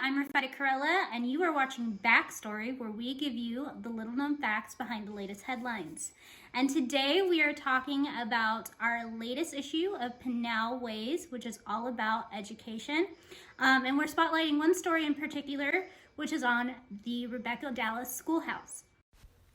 I'm Rafetta Corella, and you are watching Backstory, where we give you the little-known facts behind the latest headlines. And today we are talking about our latest issue of Pinal Ways, which is all about education. And we're spotlighting one story in particular, which is on the Rebecca Dallis Schoolhouse.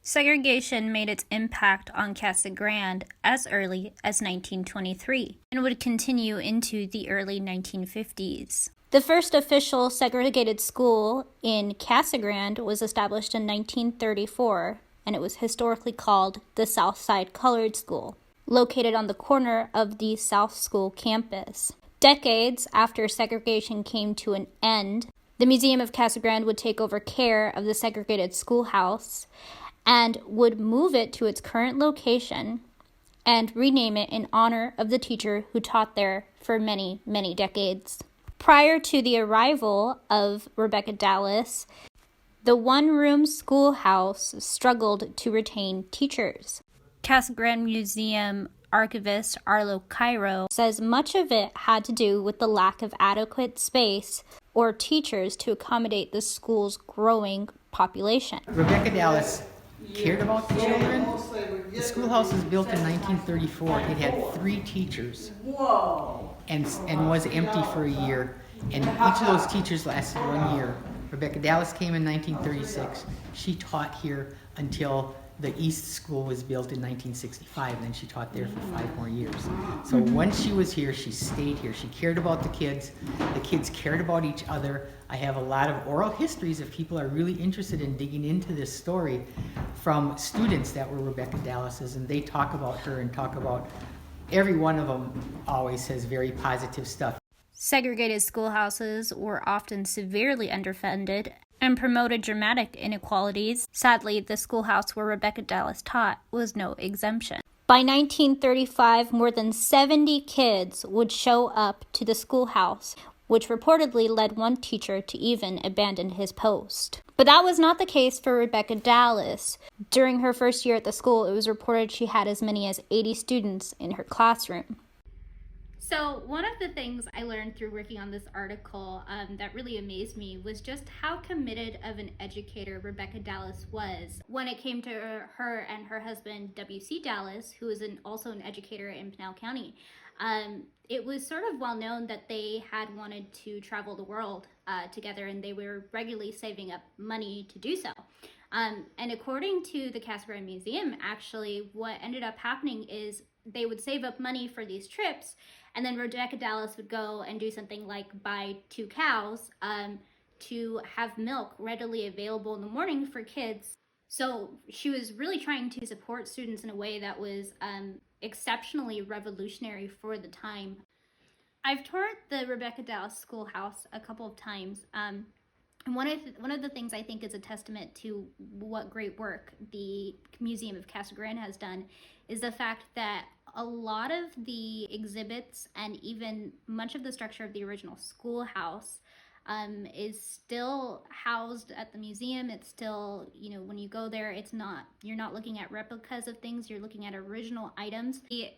Segregation made its impact on Casa Grande as early as 1923 and would continue into the early 1950s. The first official segregated school in Casa Grande was established in 1934, and it was historically called the Southside Colored School, located on the corner of the South School campus. Decades after segregation came to an end, the Museum of Casa Grande would take over care of the segregated schoolhouse and would move it to its current location and rename it in honor of the teacher who taught there for many, many decades. Prior to the arrival of Rebecca Dallis, the one-room schoolhouse struggled to retain teachers. Casa Grande Museum archivist Arlo Cairo says much of it had to do with the lack of adequate space or teachers to accommodate the school's growing population. Rebecca Dallis cared about the children. The schoolhouse was built in 1934. It had 3 teachers and was empty for a year. And each of those teachers lasted 1 year. Rebecca Dallis came in 1936. She taught here until the East School was built in 1965, and then she taught there for 5 more years. So when she was here, she stayed here. She cared about the kids cared about each other. I have a lot of oral histories if people are really interested in digging into this story from students that were Rebecca Dallis's, and they talk about her and talk about, every one of them always says very positive stuff. Segregated schoolhouses were often severely underfunded and promoted dramatic inequalities. Sadly, the schoolhouse where Rebecca Dallis taught was no exemption. By 1935, more than 70 kids would show up to the schoolhouse, which reportedly led one teacher to even abandon his post. But that was not the case for Rebecca Dallis. During her first year at the school, it was reported she had as many as 80 students in her classroom. So one of the things I learned through working on this article that really amazed me was just how committed of an educator Rebecca Dallis was when it came to her and her husband, W.C. Dallis, who is also an educator in Pinal County. It was sort of well known that they had wanted to travel the world together, and they were regularly saving up money to do so. And according to the Casa Grande Museum, actually, what ended up happening is they would save up money for these trips, and then Rebecca Dallis would go and do something like buy 2 cows to have milk readily available in the morning for kids. So she was really trying to support students in a way that was exceptionally revolutionary for the time. I've toured the Rebecca Dallis Schoolhouse a couple of times. And one of the things I think is a testament to what great work the Museum of Casa Grande has done is the fact that a lot of the exhibits and even much of the structure of the original schoolhouse is still housed at the museum. It's still, when you go there, you're not looking at replicas of things, you're looking at original items. The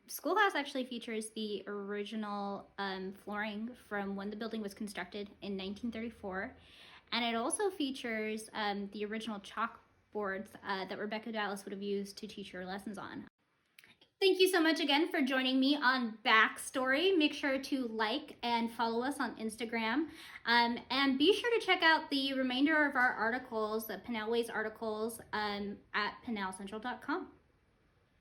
schoolhouse actually features the original flooring from when the building was constructed in 1934. And it also features the original chalkboards that Rebecca Dallis would have used to teach her lessons on. Thank you so much again for joining me on Backstory. Make sure to like and follow us on Instagram. And be sure to check out the remainder of our articles, the Pinal Ways articles, at pinalcentral.com.